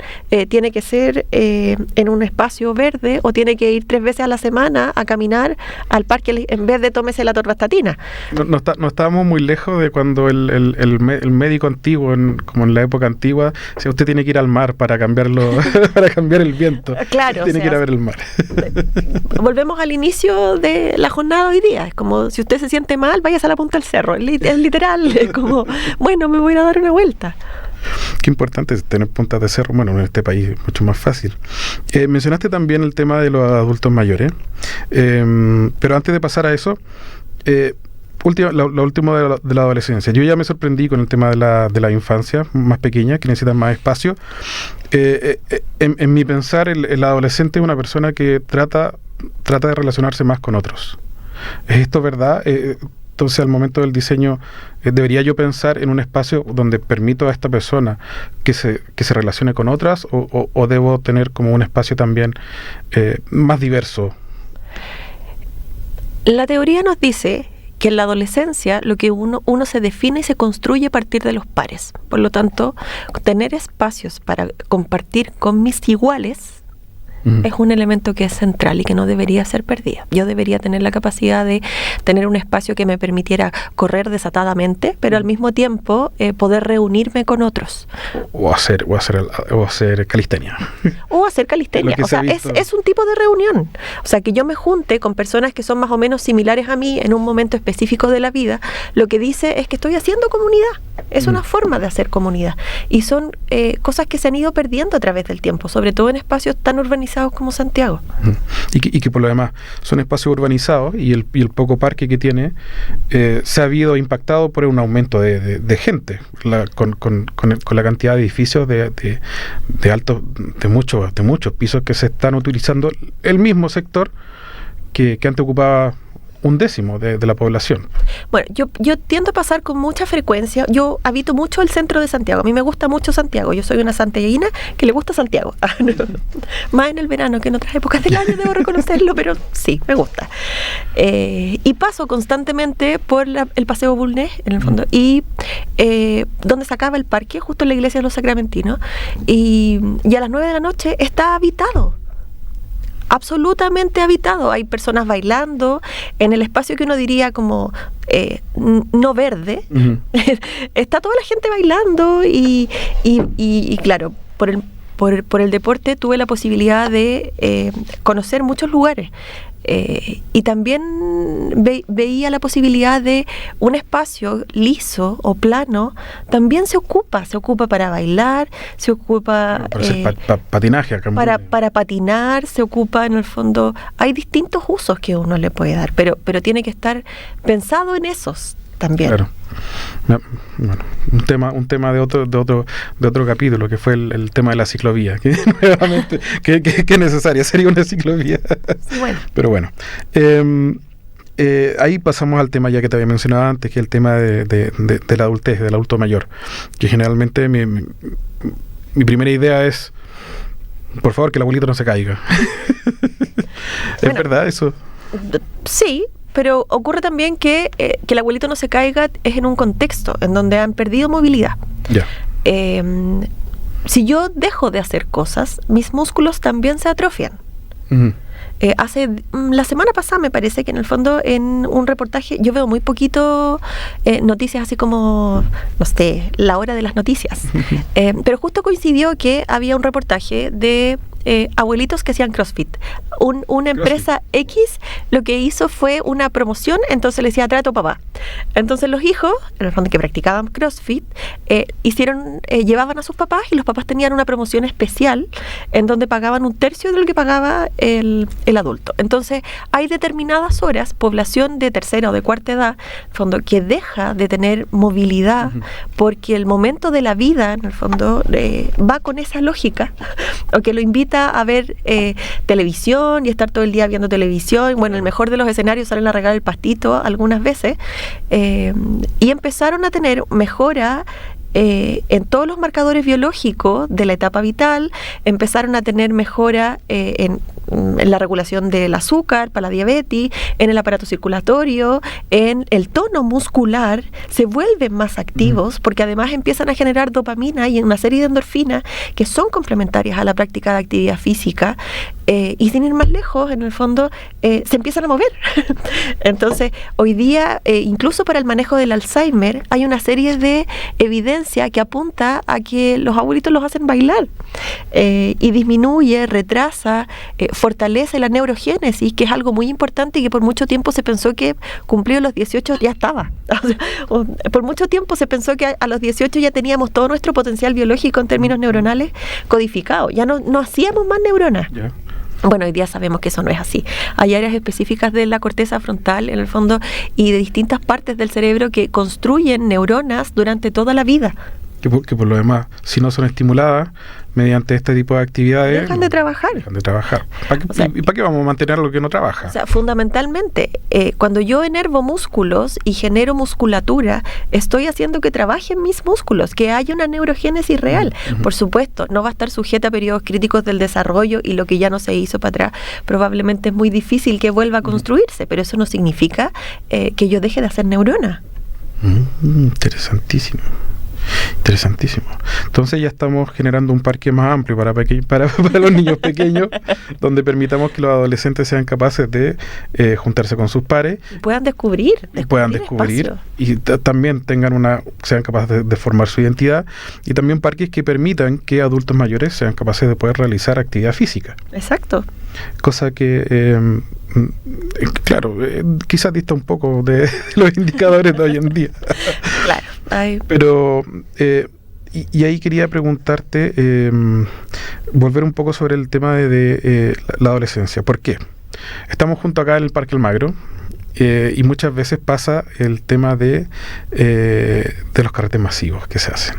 tiene que ser en un espacio verde, o tiene que ir 3 veces a la semana a caminar al parque en vez de tómese la torvastatina. No estábamos muy lejos de cuando el médico antiguo, como en la época antigua, si usted tiene que ir al mar para cambiarlo, para cambiar el viento, claro, tiene que ir a ver el mar. Volvemos al inicio de la jornada hoy día. Es como si usted se siente mal, váyase a la punta del cerro. Es literal. Es como, bueno, me voy a dar una vuelta. Qué importante es tener puntas de cerro. Bueno, en este país es mucho más fácil. Mencionaste también el tema de los adultos mayores, pero antes de pasar a eso, lo último de la adolescencia. Yo ya me sorprendí con el tema de la infancia más pequeña, que necesitan más espacio. En mi pensar, el adolescente es una persona que trata de relacionarse más con otros. ¿Es esto verdad? Entonces, al momento del diseño, ¿debería yo pensar en un espacio donde permito a esta persona que se relacione con otras, o debo tener como un espacio también más diverso? La teoría nos dice que en la adolescencia lo que uno se define y se construye a partir de los pares. Por lo tanto, tener espacios para compartir con mis iguales es un elemento que es central y que no debería ser perdido. Yo debería tener la capacidad de tener un espacio que me permitiera correr desatadamente, pero al mismo tiempo poder reunirme con otros. O hacer calistenia. O hacer calistenia. O sea, es un tipo de reunión. O sea, que yo me junte con personas que son más o menos similares a mí en un momento específico de la vida, lo que dice es que estoy haciendo comunidad. Es una forma de hacer comunidad. Y son cosas que se han ido perdiendo a través del tiempo, sobre todo en espacios tan urbanizados como Santiago. Y que por lo demás son espacios urbanizados, y el poco parque que tiene se ha habido impactado por un aumento de gente, con la cantidad de edificios de altos, de muchos pisos que se están utilizando el mismo sector que antes ocupaba 1/10 de la población. Bueno, yo tiendo a pasar con mucha frecuencia. Yo habito mucho el centro de Santiago. A mí me gusta mucho Santiago. Yo soy una santiaguina que le gusta Santiago. Más en el verano que en otras épocas del año, debo reconocerlo, pero sí, me gusta. Y paso constantemente por el Paseo Bulnes, en el fondo, y donde se acaba el parque, justo en la iglesia de los Sacramentinos, y a las 9 de la noche está habitado. Absolutamente habitado. Hay personas bailando en el espacio que uno diría como no verde. Está toda la gente bailando y claro, por el deporte tuve la posibilidad de conocer muchos lugares. Y también veía la posibilidad de un espacio liso o plano. También se ocupa para bailar, se ocupa para hacer patinaje acá para patinar, se ocupa, en el fondo hay distintos usos que uno le puede dar, pero tiene que estar pensado en esos también. Claro. Bueno, un tema de otro capítulo, que fue el tema de la ciclovía, que nuevamente que necesaria sería una ciclovía. Bueno. Pero bueno, ahí pasamos al tema ya que te había mencionado antes, que es el tema de la adultez, del adulto mayor, que generalmente mi primera idea es, por favor, que el abuelito no se caiga. ¿Es verdad eso? Sí. Pero ocurre también que el abuelito no se caiga es en un contexto en donde han perdido movilidad. Ya. Si yo dejo de hacer cosas, mis músculos también se atrofian. La semana pasada me parece que en el fondo en un reportaje, yo veo muy poquito noticias así como, no sé, la hora de las noticias, pero justo coincidió que había un reportaje de abuelitos que hacían CrossFit. Una empresa X lo que hizo fue una promoción, entonces le decía trato papá. Entonces los hijos, en el fondo que practicaban CrossFit, llevaban a sus papás, y los papás tenían una promoción especial en donde pagaban 1/3 de lo que pagaba el adulto. Entonces hay determinadas horas, población de tercera o de cuarta edad, en el fondo, que deja de tener movilidad porque el momento de la vida, en el fondo, va con esa lógica, o que lo invita a ver televisión y estar todo el día viendo televisión. Bueno, el mejor de los escenarios salen a regar el pastito algunas veces, y empezaron a tener mejora en todos los marcadores biológicos de la etapa vital. Empezaron a tener mejora en la regulación del azúcar para la diabetes, en el aparato circulatorio, en el tono muscular. Se vuelven más activos porque además empiezan a generar dopamina y una serie de endorfinas que son complementarias a la práctica de actividad física, y sin ir más lejos, en el fondo se empiezan a mover. Entonces hoy día, incluso para el manejo del Alzheimer, hay una serie de evidencia que apunta a que los abuelitos los hacen bailar, y disminuye, retrasa, fortalece la neurogénesis, que es algo muy importante y que por mucho tiempo se pensó que cumplido los 18 ya estaba. Por mucho tiempo se pensó que a los 18 ya teníamos todo nuestro potencial biológico en términos neuronales codificado. Ya no hacíamos más neuronas. Yeah. Bueno, hoy día sabemos que eso no es así. Hay áreas específicas de la corteza frontal, en el fondo, y de distintas partes del cerebro que construyen neuronas durante toda la vida. Que por lo demás, si no son estimuladas mediante este tipo de actividades, Dejan de trabajar. ¿Y para qué vamos a mantener lo que no trabaja? O sea, fundamentalmente, cuando yo enervo músculos y genero musculatura, estoy haciendo que trabajen mis músculos, que haya una neurogénesis real. Por supuesto, no va a estar sujeta a periodos críticos del desarrollo, y lo que ya no se hizo para atrás probablemente es muy difícil que vuelva a construirse, pero eso no significa que yo deje de hacer neurona. Interesantísimo. Entonces ya estamos generando un parque más amplio para los niños pequeños, donde permitamos que los adolescentes sean capaces de juntarse con sus pares, puedan descubrir y también sean capaces de formar su identidad, y también parques que permitan que adultos mayores sean capaces de poder realizar actividad física. Exacto. Cosa que claro, quizás dista un poco de los indicadores de hoy en día. Claro. Pero y ahí quería preguntarte, volver un poco sobre el tema de la adolescencia. ¿Por qué? Estamos junto acá en el Parque Almagro, y muchas veces pasa el tema de los carretes masivos que se hacen.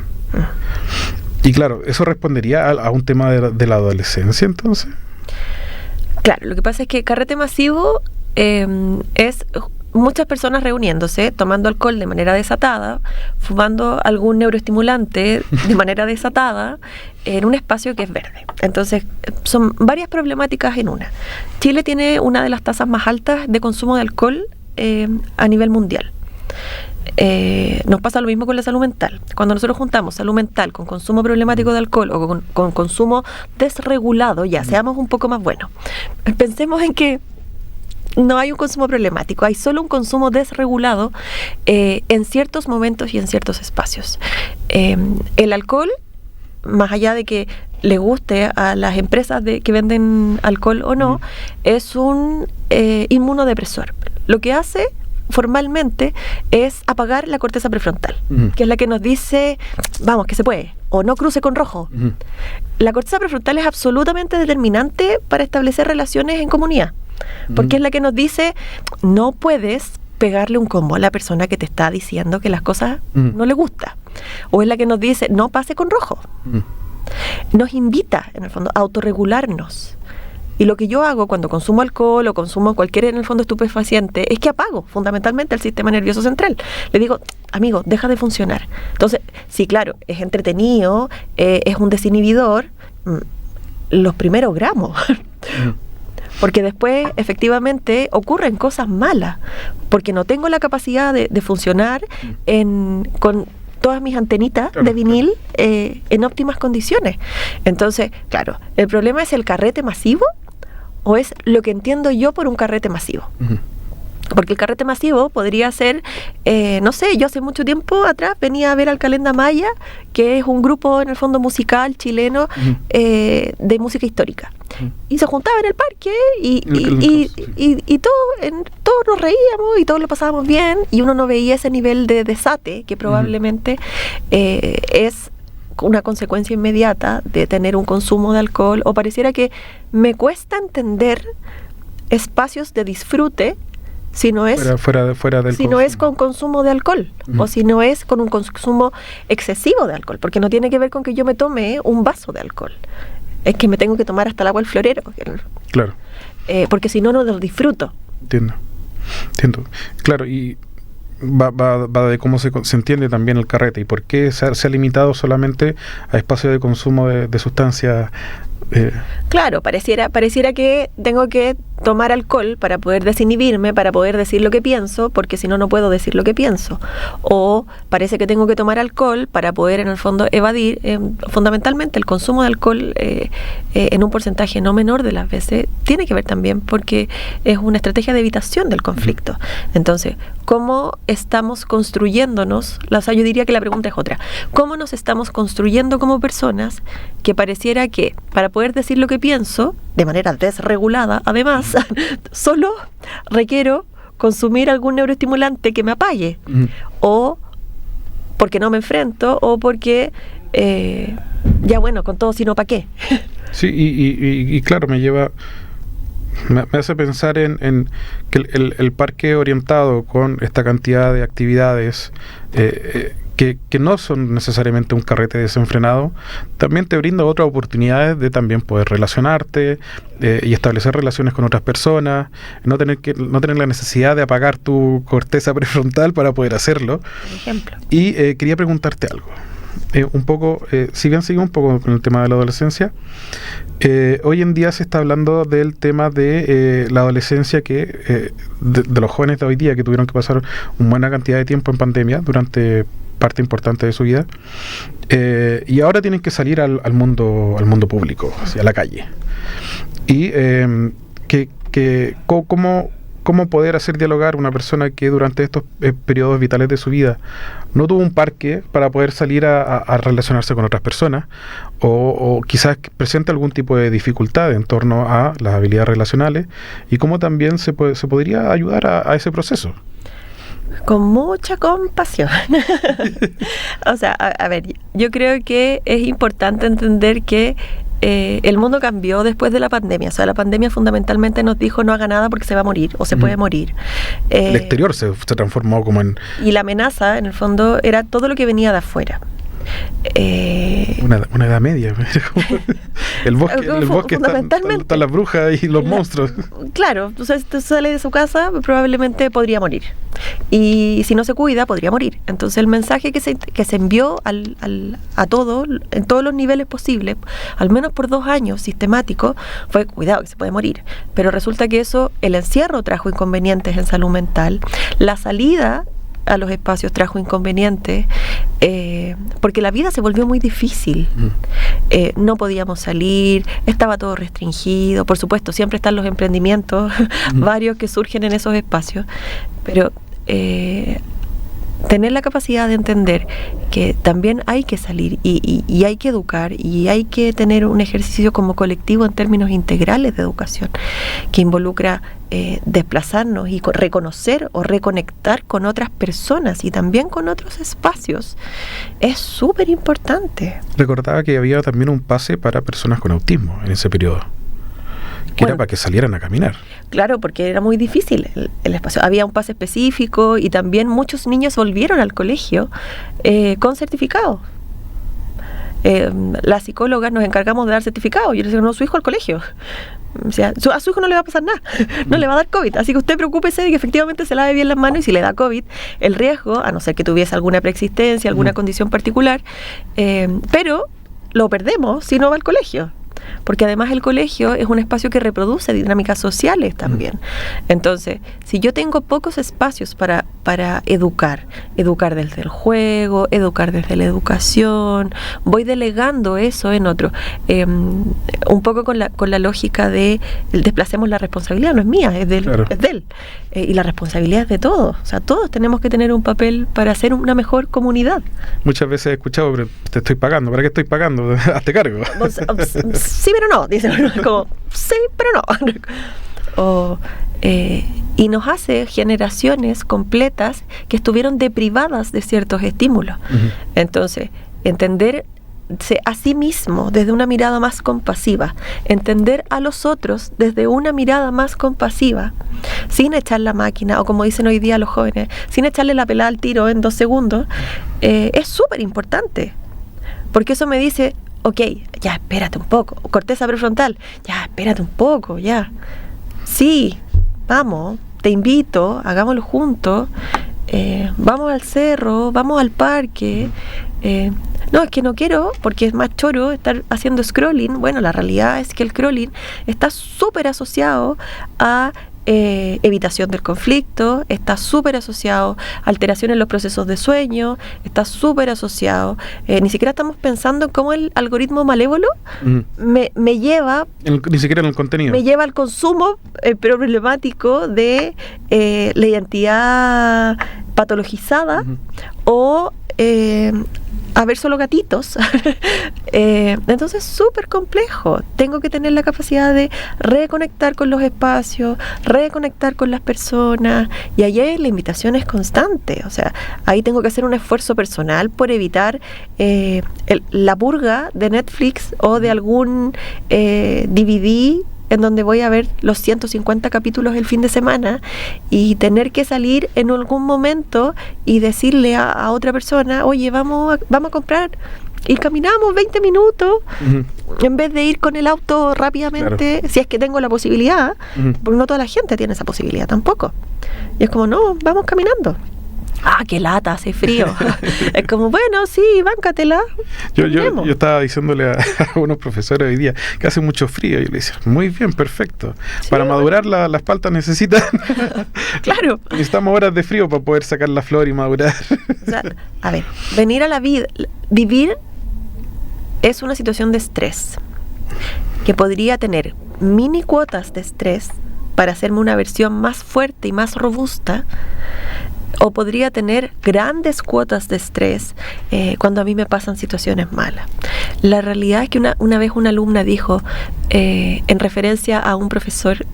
Y claro, ¿eso respondería a un tema de la adolescencia entonces? Claro, lo que pasa es que carrete masivo es muchas personas reuniéndose, tomando alcohol de manera desatada, fumando algún neuroestimulante de manera desatada, en un espacio que es verde. Entonces, son varias problemáticas en una. Chile tiene una de las tasas más altas de consumo de alcohol a nivel mundial. Nos pasa lo mismo con la salud mental. Cuando nosotros juntamos salud mental con consumo problemático de alcohol, o con consumo desregulado, ya seamos un poco más buenos. Pensemos en que no hay un consumo problemático, hay solo un consumo desregulado en ciertos momentos y en ciertos espacios. El alcohol, más allá de que le guste a las empresas que venden alcohol o no, es un inmunodepresor. Lo que hace formalmente es apagar la corteza prefrontal, que es la que nos dice, vamos, que se puede, o no cruce con rojo. La corteza prefrontal es absolutamente determinante para establecer relaciones en comunidad, porque es la que nos dice, no puedes pegarle un combo a la persona que te está diciendo que las cosas no le gustan, o es la que nos dice, no pase con rojo. Nos invita, en el fondo, a autorregularnos. Y lo que yo hago cuando consumo alcohol o consumo cualquier, en el fondo, estupefaciente, es que apago fundamentalmente el sistema nervioso central. Le digo, amigo, deja de funcionar. Entonces, sí, claro, es entretenido, es un desinhibidor, los primeros gramos. Porque después, efectivamente, ocurren cosas malas, porque no tengo la capacidad de funcionar con todas mis antenitas de vinil en óptimas condiciones. Entonces, claro, el problema es el carrete masivo, o es lo que entiendo yo por un carrete masivo. Porque el carrete masivo podría ser, no sé, yo hace mucho tiempo atrás venía a ver al Calenda Maya, que es un grupo en el fondo musical chileno de música histórica. Y se juntaba en el parque y todos nos reíamos y todos lo pasábamos bien, y uno no veía ese nivel de desate que probablemente es una consecuencia inmediata de tener un consumo de alcohol, o pareciera que me cuesta entender espacios de disfrute si no es fuera del si no es con consumo de alcohol, o si no es con un consumo excesivo de alcohol, porque no tiene que ver con que yo me tome un vaso de alcohol, es que me tengo que tomar hasta el agua del florero, claro, porque si no, no lo disfruto. Entiendo. Claro, y va de cómo se entiende también el carrete y por qué se ha limitado solamente a espacios de consumo de sustancias. Claro, pareciera que tengo que tomar alcohol para poder desinhibirme, para poder decir lo que pienso, porque si no, no puedo decir lo que pienso. O parece que tengo que tomar alcohol para poder, en el fondo, evadir. Fundamentalmente, el consumo de alcohol en un porcentaje no menor de las veces tiene que ver también porque es una estrategia de evitación del conflicto. Entonces, ¿cómo estamos construyéndonos? O sea, yo diría que la pregunta es otra. ¿Cómo nos estamos construyendo como personas que pareciera que para poder decir lo que pienso de manera desregulada, además, solo requiero consumir algún neuroestimulante que me apague, o porque no me enfrento, o porque ya bueno, con todo, sino para qué? Sí, y claro, me lleva Me hace pensar en que el parque orientado con esta cantidad de actividades que no son necesariamente un carrete desenfrenado, también te brinda otras oportunidades de también poder relacionarte y establecer relaciones con otras personas, no tener la necesidad de apagar tu corteza prefrontal para poder hacerlo. Por ejemplo. Y quería preguntarte algo. Un poco, si bien sigue un poco con el tema de la adolescencia, hoy en día se está hablando del tema de la adolescencia de los jóvenes de hoy día que tuvieron que pasar una buena cantidad de tiempo en pandemia durante parte importante de su vida, y ahora tienen que salir al mundo público, hacia la calle. Y ¿cómo poder hacer dialogar una persona que durante estos periodos vitales de su vida no tuvo un parque para poder salir a relacionarse con otras personas, o quizás presente algún tipo de dificultad en torno a las habilidades relacionales, y cómo también se podría ayudar a ese proceso? Con mucha compasión. O sea, a ver, yo creo que es importante entender que el mundo cambió después de la pandemia. O sea, la pandemia fundamentalmente nos dijo no haga nada porque se va a morir o se puede morir. El exterior se transformó como en... Y la amenaza, en el fondo, era todo lo que venía de afuera. Una edad media. el bosque están las brujas y los monstruos. Claro, tú sales de su casa, probablemente podría morir, y si no se cuida podría morir. Entonces el mensaje que se envió a todos, en todos los niveles posibles, al menos por 2 años sistemático, fue cuidado que se puede morir. Pero resulta que el encierro trajo inconvenientes en salud mental, la salida a los espacios trajo inconvenientes, porque la vida se volvió muy difícil. No podíamos salir, estaba todo restringido. Por supuesto, siempre están los emprendimientos varios que surgen en esos espacios, pero tener la capacidad de entender que también hay que salir y hay que educar, y hay que tener un ejercicio como colectivo en términos integrales de educación, que involucra desplazarnos y reconocer o reconectar con otras personas y también con otros espacios, es súper importante. Recordaba que había también un pase para personas con autismo en ese periodo, que era para que salieran a caminar. Claro, porque era muy difícil el espacio. Había un pase específico, y también muchos niños volvieron al colegio con certificado. Las psicólogas nos encargamos de dar certificado. Yo le digo, no, su hijo al colegio. O sea, a su hijo no le va a pasar nada, no le va a dar COVID, así que usted preocúpese de que efectivamente se lave bien las manos, y si le da COVID, el riesgo, a no ser que tuviese alguna preexistencia, alguna condición particular, pero lo perdemos si no va al colegio. Porque además el colegio es un espacio que reproduce dinámicas sociales también. Entonces, si yo tengo pocos espacios para educar desde el juego, educar desde la educación, voy delegando eso en otro. Un poco con la lógica de desplacemos la responsabilidad, no es mía, es de él. Y la responsabilidad es de todos. O sea, todos tenemos que tener un papel para hacer una mejor comunidad. Muchas veces he escuchado, pero te estoy pagando, ¿para qué estoy pagando? Hazte cargo. Sí, pero no, dice uno, como, sí, pero no. Y nos hace generaciones completas que estuvieron deprivadas de ciertos estímulos. Entonces, entenderse a sí mismo desde una mirada más compasiva, entender a los otros desde una mirada más compasiva, sin echar la máquina, o como dicen hoy día los jóvenes, sin echarle la pelada al tiro en 2 segundos, es súper importante. Porque eso me dice, ok, ya espérate un poco, corteza prefrontal, ya espérate un poco, ya. Sí, vamos, te invito, hagámoslo juntos, vamos al cerro, vamos al parque. No, es que no quiero, porque es más choro estar haciendo scrolling. Bueno, la realidad es que el scrolling está súper asociado a evitación del conflicto, está súper asociado a alteración en los procesos de sueño, está súper asociado, ni siquiera estamos pensando en cómo el algoritmo malévolo me lleva, ni siquiera en el contenido, me lleva al consumo problemático de la identidad patologizada, o a ver solo gatitos. Entonces, súper complejo. Tengo que tener la capacidad de reconectar con los espacios, reconectar con las personas, y ahí la invitación es constante. O sea, ahí tengo que hacer un esfuerzo personal por evitar la purga de Netflix o de algún DVD en donde voy a ver los 150 capítulos el fin de semana y tener que salir en algún momento y decirle a otra persona, oye, vamos a comprar, y caminamos 20 minutos en vez de ir con el auto rápidamente, claro, si es que tengo la posibilidad, porque no toda la gente tiene esa posibilidad tampoco. Y es como, no, vamos caminando. Ah, qué lata, hace frío. Es como, bueno, sí, báncatela. Yo estaba diciéndole a unos profesores hoy día que hace mucho frío. Y yo le decía, muy bien, perfecto. Sí, para madurar las paltas necesitan. Claro. Necesitamos horas de frío para poder sacar la flor y madurar. O sea, a ver, venir a la vida, vivir es una situación de estrés que podría tener mini cuotas de estrés para hacerme una versión más fuerte y más robusta, o podría tener grandes cuotas de estrés cuando a mí me pasan situaciones malas. La realidad es que una vez una alumna dijo, en referencia a un profesor,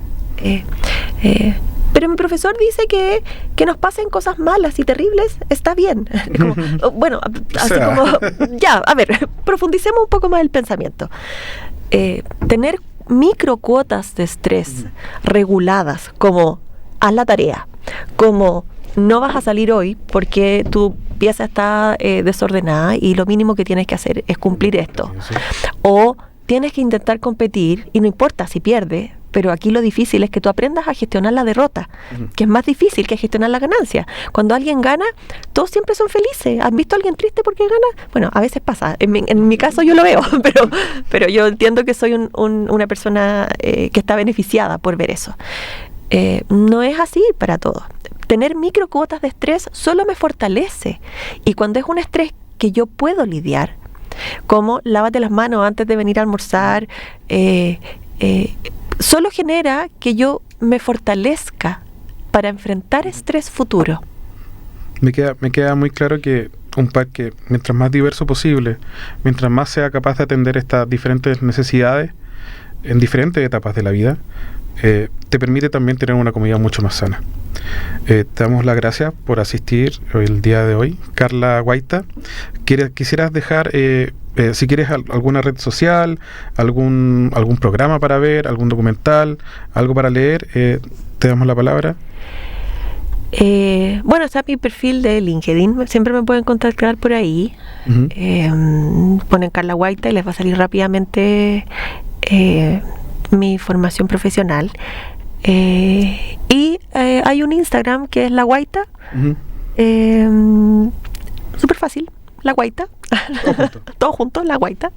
pero mi profesor dice que nos pasen cosas malas y terribles, está bien. Como, bueno, así como, ya, a ver, profundicemos un poco más el pensamiento. Tener microcuotas de estrés reguladas, como haz la tarea, como no vas a salir hoy porque tu pieza está desordenada y lo mínimo que tienes que hacer es cumplir esto. O tienes que intentar competir y no importa si pierdes, pero aquí lo difícil es que tú aprendas a gestionar la derrota, que es más difícil que gestionar la ganancia. Cuando alguien gana, todos siempre son felices. ¿Han visto a alguien triste porque gana? Bueno, a veces pasa. En mi caso yo lo veo, pero yo entiendo que soy una persona que está beneficiada por ver eso. No es así para todos. Tener microcuotas de estrés solo me fortalece. Y cuando es un estrés que yo puedo lidiar, como lávate las manos antes de venir a almorzar, solo genera que yo me fortalezca para enfrentar estrés futuro. Me queda muy claro que un parque, mientras más diverso posible, mientras más sea capaz de atender estas diferentes necesidades en diferentes etapas de la vida, te permite también tener una comida mucho más sana. Te damos las gracias por asistir el día de hoy. Carla Guaita, quisieras dejar, si quieres, alguna red social, algún programa para ver, algún documental, algo para leer, te damos la palabra. Bueno, está mi perfil de LinkedIn, siempre me pueden contactar por ahí. Ponen Carla Guaita y les va a salir rápidamente mi formación profesional. Y hay un Instagram que es La Guaita, súper fácil, La Guaita, todo junto, La Guaita.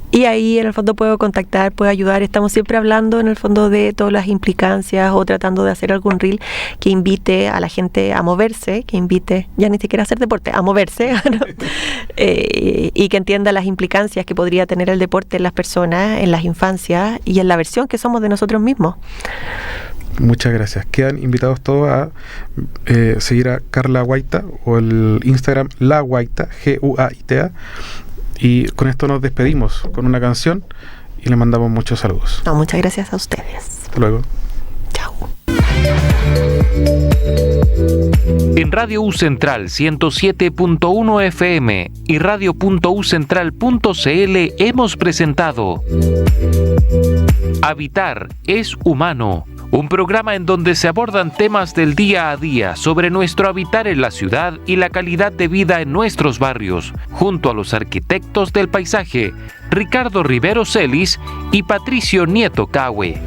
Y ahí en el fondo puedo contactar, puedo ayudar. Estamos siempre hablando en el fondo de todas las implicancias o tratando de hacer algún reel que invite a la gente a moverse, que invite, ya ni siquiera a hacer deporte, a moverse, ¿no? Y que entienda las implicancias que podría tener el deporte en las personas, en las infancias y en la versión que somos de nosotros mismos. Muchas gracias. Quedan invitados todos a seguir a Carla Guaita o el Instagram La Guaita, Guaita. Y con esto nos despedimos con una canción y le mandamos muchos saludos. No, muchas gracias a ustedes. Hasta luego. Chao. En Radio U Central 107.1 FM y radio.ucentral.cl hemos presentado Habitar es humano, un programa en donde se abordan temas del día a día sobre nuestro habitar en la ciudad y la calidad de vida en nuestros barrios, junto a los arquitectos del paisaje, Ricardo Rivero Celis y Patricio Nieto Cahue.